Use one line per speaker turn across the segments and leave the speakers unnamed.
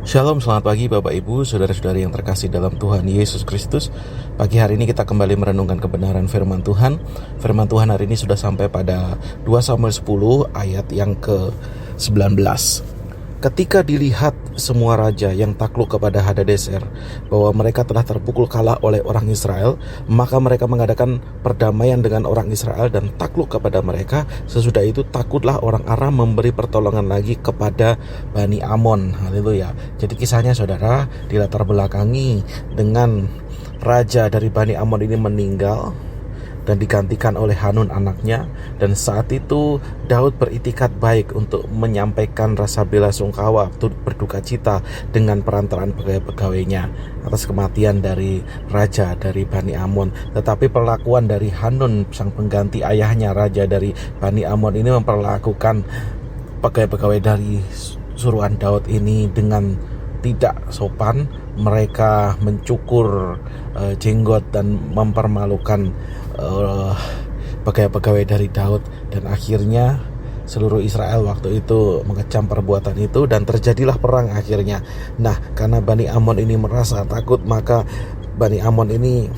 Shalom, selamat pagi Bapak Ibu, saudara-saudari yang terkasih dalam Tuhan Yesus Kristus. Pagi hari ini kita kembali merenungkan kebenaran firman Tuhan. Firman Tuhan hari ini sudah sampai pada 2 Samuel 10 ayat yang ke-19. Ketika dilihat semua raja yang takluk kepada Hadadezer bahwa mereka telah terpukul kalah oleh orang Israel, maka mereka mengadakan perdamaian dengan orang Israel dan takluk kepada mereka. Sesudah itu takutlah orang Aram memberi pertolongan lagi kepada Bani Amon. Haleluya. Jadi kisahnya saudara dilatar belakangi dengan raja dari Bani Amon ini meninggal dan digantikan oleh Hanun anaknya. Dan saat itu Daud beritikat baik untuk menyampaikan rasa bela sungkawa, untuk berduka cita dengan perantaraan pegawai-pegawainya atas kematian dari raja dari Bani Amon. Tetapi perlakuan dari Hanun, sang pengganti ayahnya raja dari Bani Amon ini, memperlakukan pegawai-pegawai dari suruhan Daud ini dengan tidak sopan. Mereka mencukur jenggot dan mempermalukan pegawai-pegawai dari Daud, dan akhirnya seluruh Israel waktu itu mengecam perbuatan itu dan terjadilah perang akhirnya. Nah, karena Bani Amon ini merasa takut, maka Bani Amon ini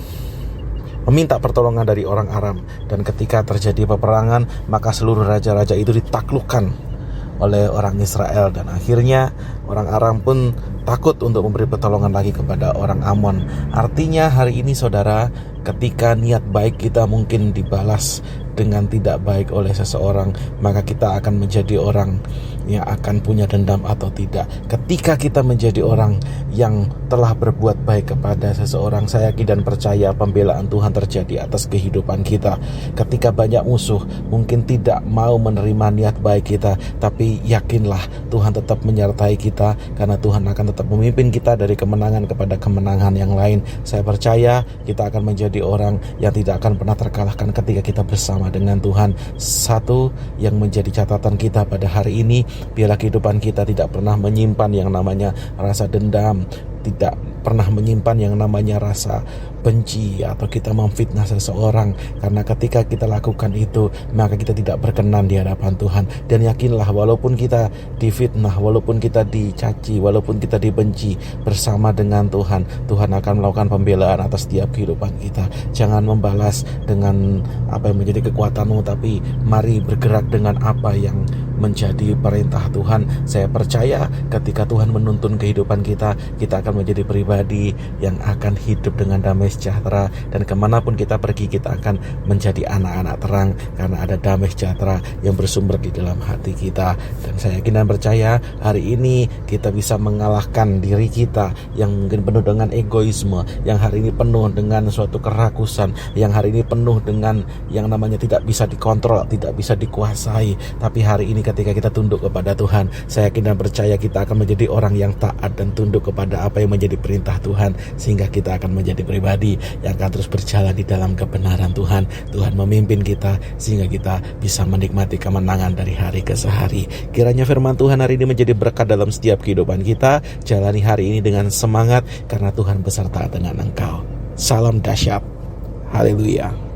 meminta pertolongan dari orang Aram, dan ketika terjadi peperangan maka seluruh raja-raja itu ditaklukkan oleh orang Israel, dan akhirnya orang Aram pun takut untuk memberi pertolongan lagi kepada orang Amon. Artinya hari ini saudara, ketika niat baik kita mungkin dibalas dengan tidak baik oleh seseorang, maka kita akan menjadi orang yang akan punya dendam atau tidak. Ketika kita menjadi orang yang telah berbuat baik kepada seseorang, saya yakin dan percaya pembelaan Tuhan terjadi atas kehidupan kita. Ketika banyak musuh mungkin tidak mau menerima niat baik kita, tapi yakinlah Tuhan tetap menyertai kita, karena Tuhan akan tetap memimpin kita dari kemenangan kepada kemenangan yang lain. Saya percaya kita akan menjadi orang yang tidak akan pernah terkalahkan ketika kita bersama dengan Tuhan. Satu yang menjadi catatan kita pada hari ini, biarlah kehidupan kita tidak pernah menyimpan yang namanya rasa dendam, tidak pernah menyimpan yang namanya rasa benci atau kita memfitnah seseorang, karena ketika kita lakukan itu maka kita tidak berkenan di hadapan Tuhan. Dan yakinlah, walaupun kita difitnah, walaupun kita dicaci, walaupun kita dibenci, bersama dengan Tuhan, Tuhan akan melakukan pembelaan atas setiap kehidupan kita. Jangan membalas dengan apa yang menjadi kekuatanmu, tapi mari bergerak dengan apa yang menjadi perintah Tuhan. Saya percaya ketika Tuhan menuntun kehidupan kita, kita akan menjadi pribadi yang akan hidup dengan damai sejahtera, dan kemanapun kita pergi kita akan menjadi anak-anak terang, karena ada damai sejahtera yang bersumber di dalam hati kita. Dan saya yakin dan percaya hari ini kita bisa mengalahkan diri kita yang mungkin penuh dengan egoisme, yang hari ini penuh dengan suatu kerakusan, yang hari ini penuh dengan yang namanya tidak bisa dikontrol, tidak bisa dikuasai. Tapi hari ini ketika kita tunduk kepada Tuhan, saya yakin dan percaya kita akan menjadi orang yang taat dan tunduk kepada apa yang menjadi perintah Tuhan, sehingga kita akan menjadi pribadi yang akan terus berjalan di dalam kebenaran Tuhan. Tuhan memimpin kita sehingga kita bisa menikmati kemenangan dari hari ke hari. Kiranya firman Tuhan hari ini menjadi berkat dalam setiap kehidupan kita. Jalani hari ini dengan semangat, karena Tuhan beserta dengan engkau. Salam dahsyat. Haleluya.